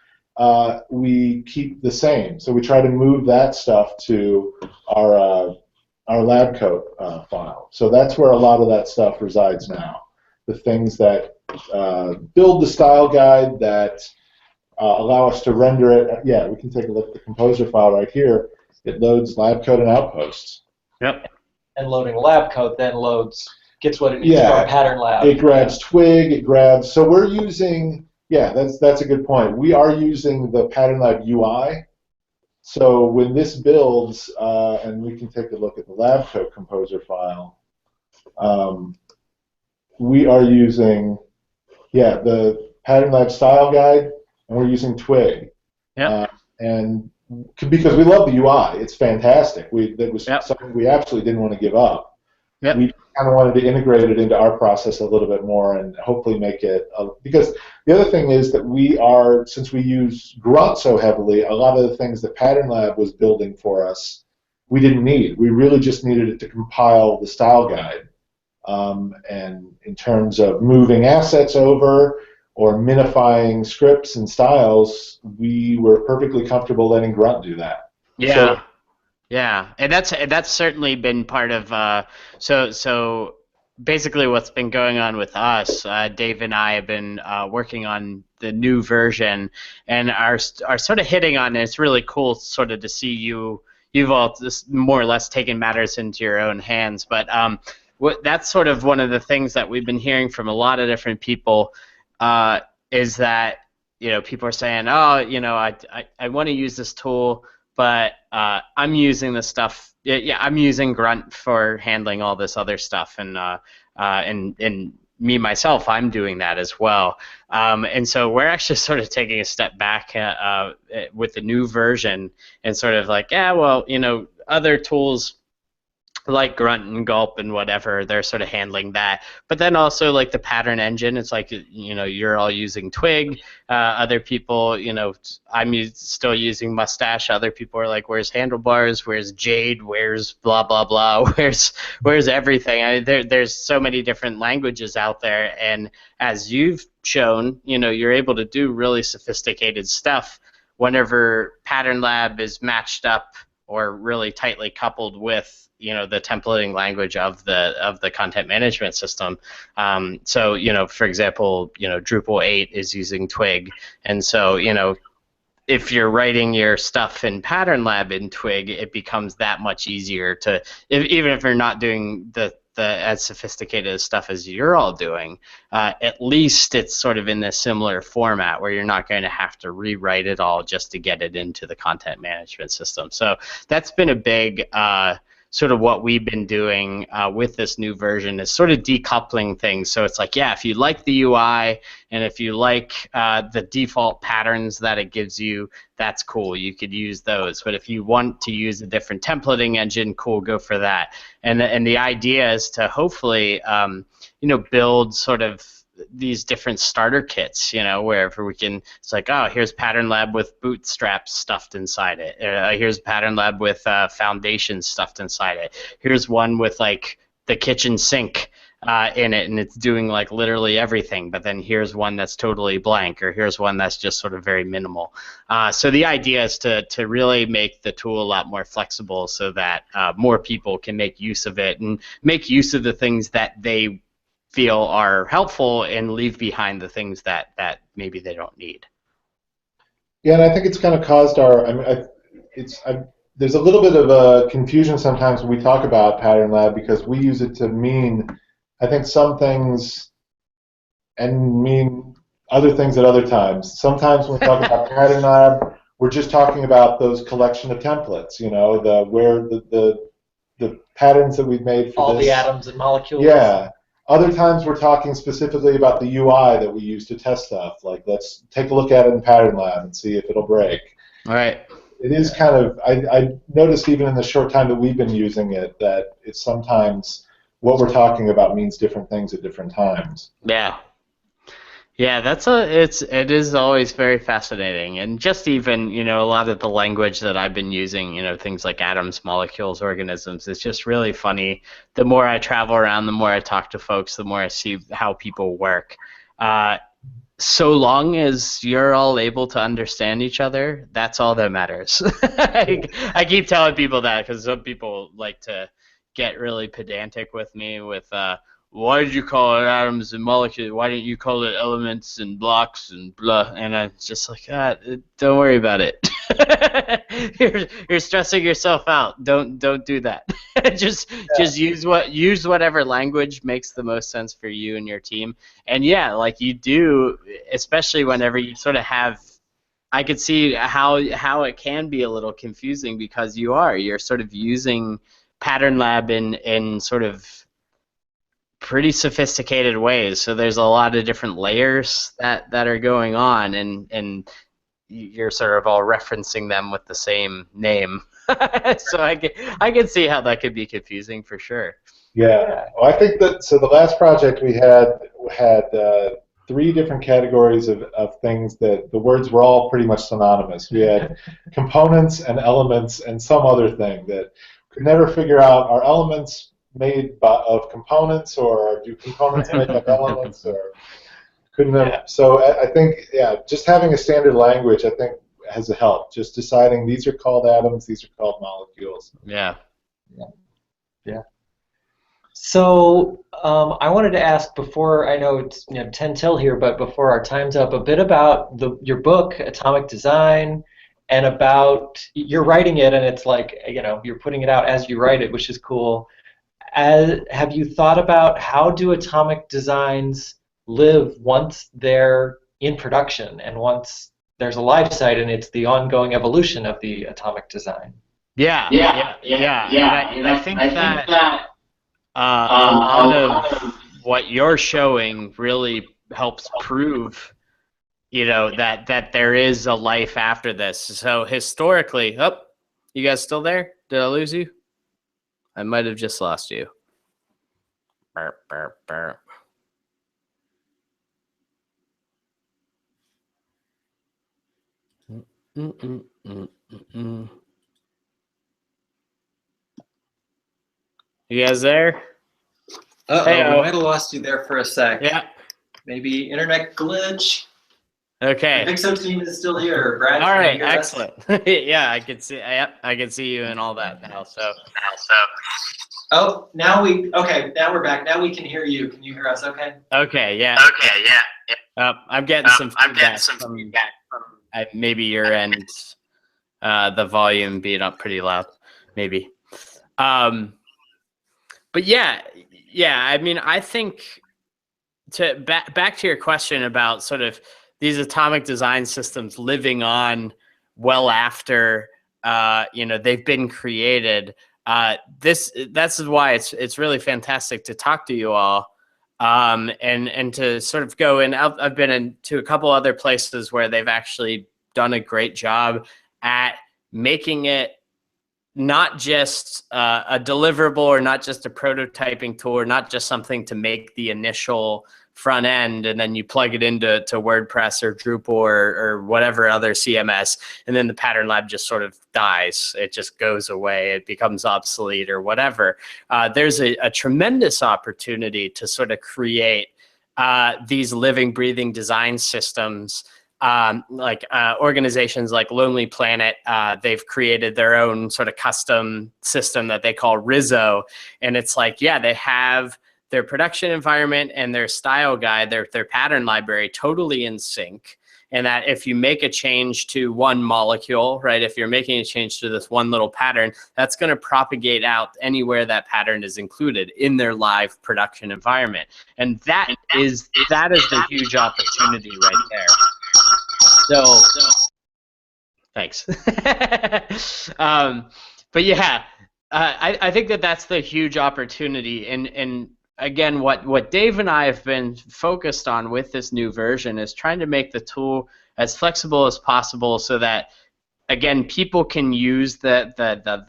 we keep the same. So we try to move that stuff to our lab coat file. So that's where a lot of that stuff resides now. The things that build the style guide, that allow us to render it. Yeah, we can take a look at the composer file right here. It loads lab code and outposts. Yep. And loading lab code then gets what it needs from pattern lab. It grabs Twig, it grabs, so we're using, that's a good point. We are using the pattern lab UI. So when this builds, and we can take a look at the lab code composer file, we are using, the pattern lab style guide, and we're using Twig. And because we love the UI, it's fantastic. That was something we absolutely didn't want to give up. We kind of wanted to integrate it into our process a little bit more and hopefully make it, because the other thing is that since we use Grunt so heavily, a lot of the things that Pattern Lab was building for us, we didn't need. We really just needed it to compile the style guide. And in terms of moving assets over or minifying scripts and styles, we were perfectly comfortable letting Grunt do that. Yeah, and that's certainly been part of. So basically, what's been going on with us, Dave and I have been working on the new version, and are sort of hitting on it. It's really cool, sort of, to see you've all just more or less taken matters into your own hands. But that's sort of one of the things that we've been hearing from a lot of different people, is that people are saying, oh, I want to use this tool, but I'm using this stuff. I'm using Grunt for handling all this other stuff, and me myself, I'm doing that as well. And so we're actually sort of taking a step back with the new version, and sort of like, other tools like Grunt and Gulp and whatever, they're sort of handling that. But then also, like, the pattern engine, it's like, you're all using Twig. Other people, I'm still using Mustache. Other people are like, where's Handlebars? Where's Jade? Where's blah, blah, blah? Where's everything? There's so many different languages out there. And as you've shown, you're able to do really sophisticated stuff whenever Pattern Lab is matched up or really tightly coupled with the templating language of the content management system. So for example, Drupal 8 is using Twig, and so if you're writing your stuff in Pattern Lab in Twig, it becomes that much easier to, even if you're not doing the as sophisticated stuff as you're all doing, at least it's sort of in this similar format where you're not going to have to rewrite it all just to get it into the content management system. So that's been a big sort of what we've been doing with this new version, is sort of decoupling things. So it's like, if you like the UI and if you like the default patterns that it gives you, that's cool. You could use those. But if you want to use a different templating engine, cool, go for that. And the idea is to hopefully build sort of these different starter kits, wherever we can. It's like, oh, here's Pattern Lab with bootstraps stuffed inside it. Here's Pattern Lab with foundations stuffed inside it. Here's one with like the kitchen sink in it, and it's doing like literally everything. But then here's one that's totally blank, or here's one that's just sort of very minimal. So the idea is to really make the tool a lot more flexible, so that more people can make use of it and make use of the things that they feel are helpful, and leave behind the things that maybe they don't need. Yeah, and I think it's kind of caused there's a little bit of a confusion sometimes when we talk about Pattern Lab, because we use it to mean, I think, some things and mean other things at other times. Sometimes when we talk about Pattern Lab, we're just talking about those collection of templates, the patterns that we've made for all this. The atoms and molecules. Yeah. Other times we're talking specifically about the UI that we use to test stuff. Like, let's take a look at it in Pattern Lab and see if it'll break. All right. It is kind of, I noticed even in the short time that we've been using it, that it's sometimes what we're talking about means different things at different times. Yeah. Yeah, it is always very fascinating, and just even a lot of the language that I've been using, things like atoms, molecules, organisms. It's just really funny. The more I travel around, the more I talk to folks, the more I see how people work. so long as you're all able to understand each other, that's all that matters. I keep telling people that because some people like to get really pedantic with me with, why did you call it atoms and molecules? Why didn't you call it elements and blocks and blah? And I'm just like, don't worry about it. You're stressing yourself out. Don't do that. Just use whatever language makes the most sense for you and your team. And yeah, like you do, especially whenever you sort of have, I could see how it can be a little confusing because you're sort of using Pattern Lab in sort of pretty sophisticated ways. So there's a lot of different layers that are going on, and you're sort of all referencing them with the same name. So I can see how that could be confusing for sure. Yeah, well, I think that, so the last project we had 3 different categories of things that the words were all pretty much synonymous. We had components and elements and some other thing that could never figure out, are elements made of components, or do components make up elements, or couldn't have. Yeah. So I think, yeah, just having a standard language, I think, has helped. Just deciding these are called atoms, these are called molecules. Yeah. Yeah. So I wanted to ask before, I know it's 10 till here, but before our time's up, a bit about your book, Atomic Design, and about, you're writing it, and it's like, you're putting it out as you write it, which is cool. Have you thought about how do atomic designs live once they're in production and once there's a live site and it's the ongoing evolution of the atomic design? Yeah. And I think that a lot of what you're showing really helps prove, that there is a life after this. So historically, you guys still there? Did I lose you? I might have just lost you. Burp, burp, burp. You guys there? Uh-oh, we might have lost you there for a sec. Yeah. Maybe internet glitch. Okay. The Pixo team is still here. Brad, all right, excellent. Yeah, I can see. Yep, I can see you and all that now. So. Oh, now we're back. Now we can hear you. Can you hear us? Okay. Okay. Yeah. I'm getting some feedback from maybe your end. The volume being up pretty loud, maybe. But yeah. I mean, I think back to your question about sort of these atomic design systems living on well after they've been created. That's why it's really fantastic to talk to you all, and to sort of go in. I've been into a couple other places where they've actually done a great job at making it not just a deliverable, or not just a prototyping tool, or not just something to make the initial front end and then you plug it into WordPress or Drupal or whatever other CMS, and then the Pattern Lab just sort of dies. It just goes away. It becomes obsolete or whatever. There's a tremendous opportunity to sort of create these living, breathing design systems. Like organizations like Lonely Planet, they've created their own sort of custom system that they call Rizzo. And it's like, yeah, they have their production environment and their style guide, their pattern library totally in sync. And that if you make a change to one molecule, right, if you're making a change to this one little pattern, that's going to propagate out anywhere that pattern is included in their live production environment. And that is the huge opportunity right there. So thanks. But yeah, I think that's the huge opportunity. And again, what Dave and I have been focused on with this new version is trying to make the tool as flexible as possible so that, again, people can use the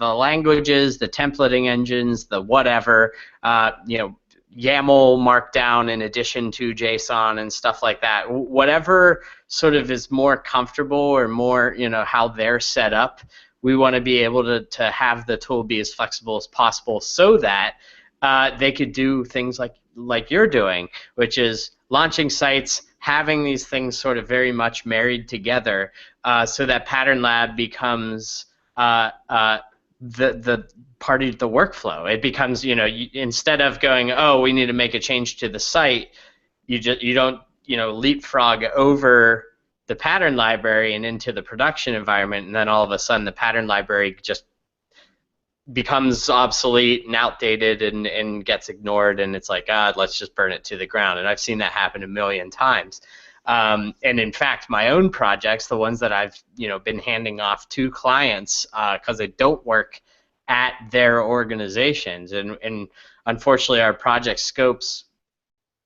languages, the templating engines, the whatever, YAML markdown in addition to JSON and stuff like that. Whatever sort of is more comfortable or more, how they're set up, we want to be able to have the tool be as flexible as possible so that they could do things like you're doing, which is launching sites, having these things sort of very much married together, so that Pattern Lab becomes the part of the workflow. It becomes, instead of going, oh, we need to make a change to the site, you don't leapfrog over the pattern library and into the production environment, and then all of a sudden the pattern library just becomes obsolete and outdated and gets ignored, and it's like, let's just burn it to the ground. And I've seen that happen a million times. And in fact, my own projects, the ones that I've been handing off to clients because they don't work at their organizations, and unfortunately our project scopes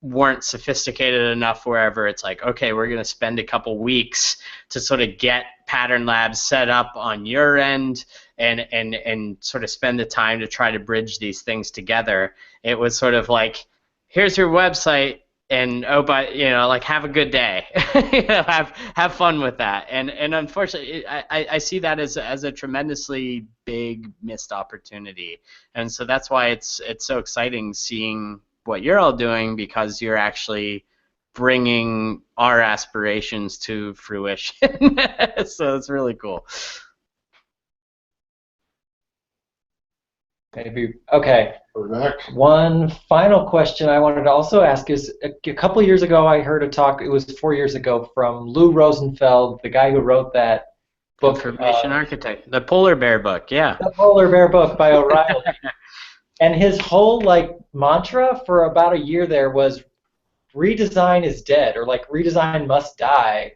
weren't sophisticated enough wherever it's like, okay, we're going to spend a couple weeks to sort of get Pattern Labs set up on your end and sort of spend the time to try to bridge these things together. It was sort of like, here's your website, and like, have a good day. Have fun with that. And unfortunately, I see that as a tremendously big missed opportunity. And so that's why it's so exciting seeing what you're all doing, because you're actually bringing our aspirations to fruition. So it's really cool. Maybe. Okay. We're back. One final question I wanted to also ask is, a couple years ago I heard a talk, it was 4 years ago, from Lou Rosenfeld, the guy who wrote that book. Information Architect. The Polar Bear book, yeah. The Polar Bear book by O'Reilly. And his whole mantra for about a year there was, redesign is dead, or redesign must die,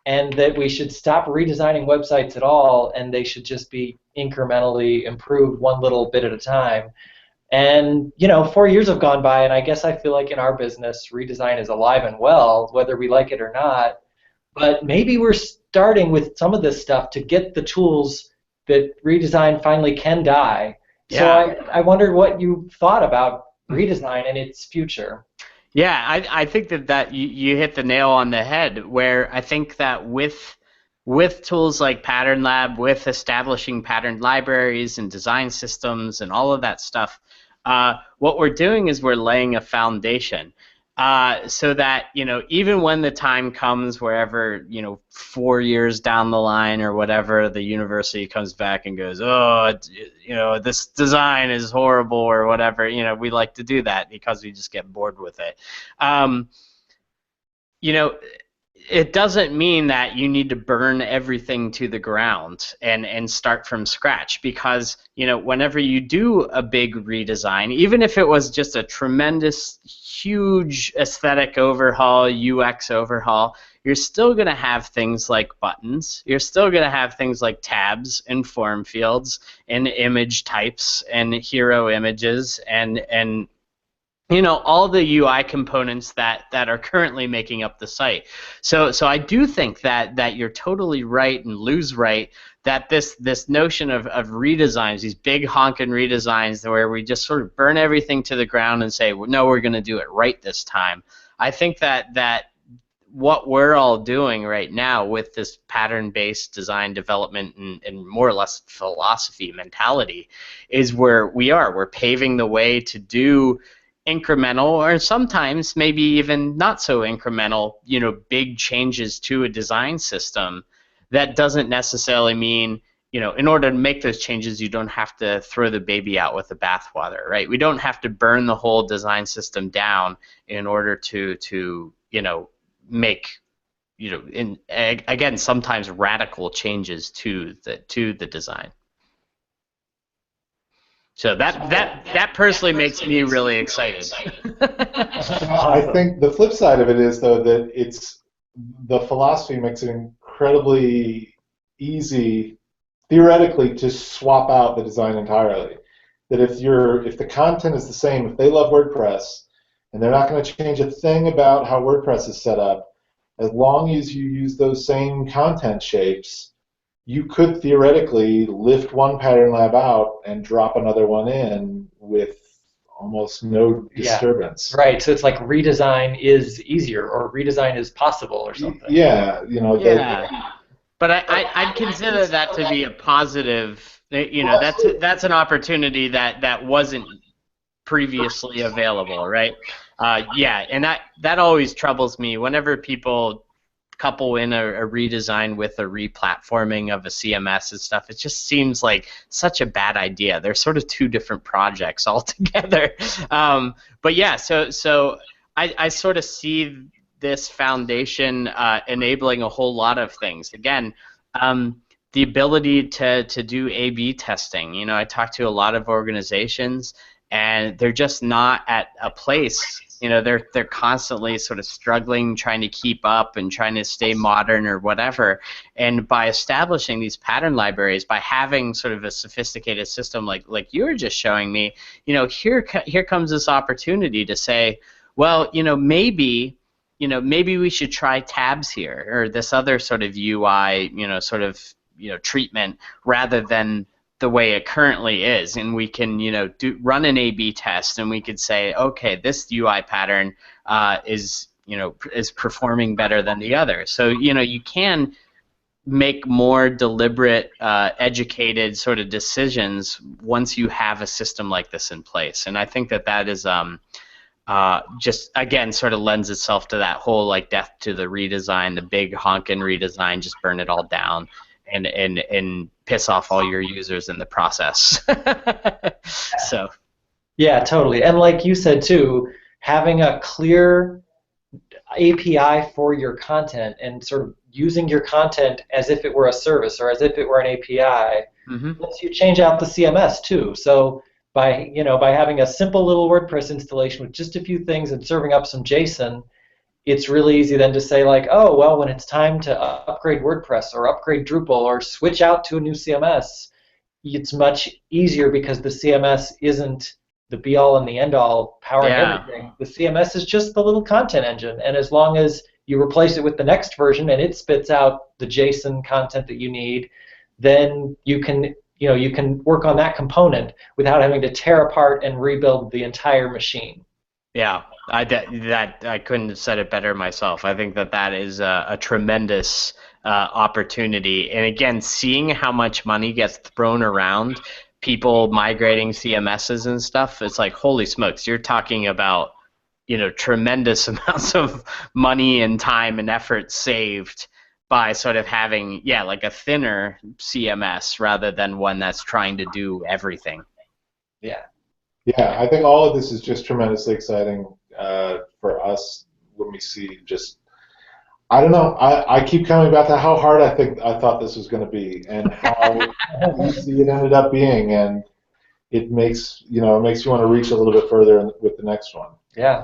and that we should stop redesigning websites at all, and they should just be incrementally improved one little bit at a time. And 4 years have gone by, and I guess I feel like in our business, redesign is alive and well, whether we like it or not. But maybe we're starting with some of this stuff to get the tools that redesign finally can die. Yeah. So I wondered what you thought about redesign and its future. Yeah, I think that you hit the nail on the head, where I think that with tools like Pattern Lab, with establishing pattern libraries and design systems and all of that stuff, what we're doing is we're laying a foundation. So that even when the time comes, wherever 4 years down the line or whatever, the university comes back and goes, oh, this design is horrible or whatever. We like to do that because we just get bored with it. It doesn't mean that you need to burn everything to the ground and start from scratch, because whenever you do a big redesign, even if it was just a tremendous, huge aesthetic overhaul, UX overhaul, you're still going to have things like buttons. You're still going to have things like tabs and form fields and image types and hero images and all the UI components that are currently making up the site. So I do think that you're totally right, and Lou's right, that this notion of redesigns, these big honking redesigns where we just sort of burn everything to the ground and say, well, no, we're going to do it right this time. I think that what we're all doing right now with this pattern-based design development and more or less philosophy mentality is where we're paving the way to do incremental, or sometimes maybe even not so incremental, big changes to a design system. That doesn't necessarily mean, in order to make those changes, you don't have to throw the baby out with the bathwater, right? We don't have to burn the whole design system down in order to make, again, sometimes radical changes to the design. So that personally makes me really excited. I think the flip side of it is, though, that the philosophy makes it incredibly easy, theoretically, to swap out the design entirely. That if the content is the same, if they love WordPress, and they're not going to change a thing about how WordPress is set up, as long as you use those same content shapes, you could theoretically lift one Pattern Lab out and drop another one in with almost no disturbance. Yeah. Right, so it's like redesign is easier, or redesign is possible, or something. Yeah, But I'd consider that to be a positive. That's an opportunity that wasn't previously available, right? Yeah, and that always troubles me whenever people couple in a redesign with a replatforming of a CMS and stuff. It just seems like such a bad idea. They're sort of two different projects altogether. But yeah, so I sort of see this foundation enabling a whole lot of things. Again, the ability to do A/B testing. You know, I talk to a lot of organizations, and they're just not at a place. You know, they're constantly sort of struggling, trying to keep up and trying to stay modern or whatever. And by establishing these pattern libraries, by having sort of a sophisticated system like you were just showing me, you know, here comes this opportunity to say, well, maybe we should try tabs here or this other sort of UI, treatment rather than the way it currently is, and we can run an A/B test, and we could say, okay, this UI pattern is performing better than the other. So you can make more deliberate, educated sort of decisions once you have a system like this in place, and I think that is just again sort of lends itself to that whole like death to the redesign, the big honkin' redesign, just burn it all down and piss off all your users in the process. So yeah, totally. And like you said too, having a clear API for your content and sort of using your content as if it were a service or as if it were an API lets you change out the CMS too. So by having a simple little WordPress installation with just a few things and serving up some JSON, it's really easy then to say like, oh, well, when it's time to upgrade WordPress or upgrade Drupal or switch out to a new CMS, it's much easier because the CMS isn't the be-all and the end-all powering everything. The CMS is just the little content engine, and as long as you replace it with the next version and it spits out the JSON content that you need, then you can work on that component without having to tear apart and rebuild the entire machine. Yeah, I couldn't have said it better myself. I think that is a tremendous opportunity. And again, seeing how much money gets thrown around, people migrating CMSs and stuff, it's like, holy smokes, you're talking about tremendous amounts of money and time and effort saved by sort of having, like a thinner CMS rather than one that's trying to do everything. Yeah. Yeah, I think all of this is just tremendously exciting for us when we see just, I don't know, I keep coming back to how hard I thought this was going to be and how easy it ended up being, and it makes you want to reach a little bit further with the next one. Yeah.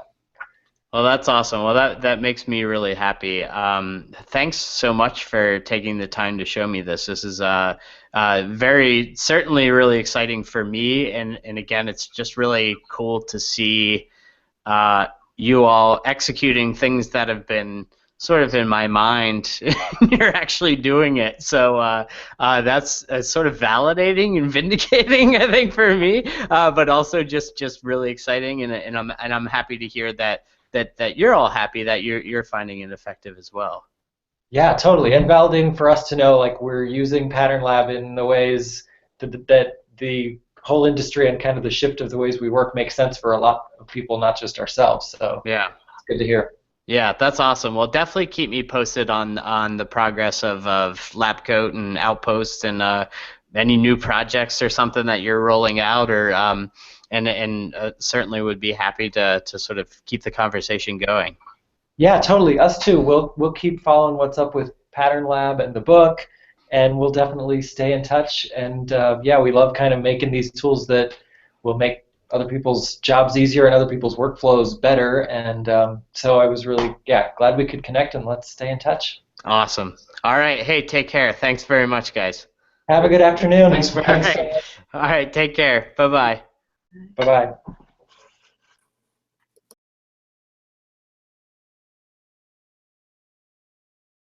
Well, that's awesome. Well, that makes me really happy. Thanks so much for taking the time to show me this. This is certainly really exciting for me, and again, it's just really cool to see you all executing things that have been sort of in my mind. You're actually doing it, so that's sort of validating and vindicating, I think, for me. But also just really exciting, and I'm happy to hear that you're all happy that you're finding it effective as well. Yeah, totally, and validating for us to know like we're using Pattern Lab in the ways that the whole industry and kind of the shift of the ways we work makes sense for a lot of people, not just ourselves. So yeah, it's good to hear. Yeah, that's awesome. Well, definitely keep me posted on the progress of LabCoat and Outpost and any new projects or something that you're rolling out, or and certainly would be happy to sort of keep the conversation going. Yeah, totally. Us too. We'll keep following what's up with Pattern Lab and the book, and we'll definitely stay in touch. And yeah, we love kind of making these tools that will make other people's jobs easier and other people's workflows better. And so I was really glad we could connect, and let's stay in touch. Awesome. All right. Hey, take care. Thanks very much, guys. Have a good afternoon. Thanks for All right. Take care. Bye-bye. Bye-bye.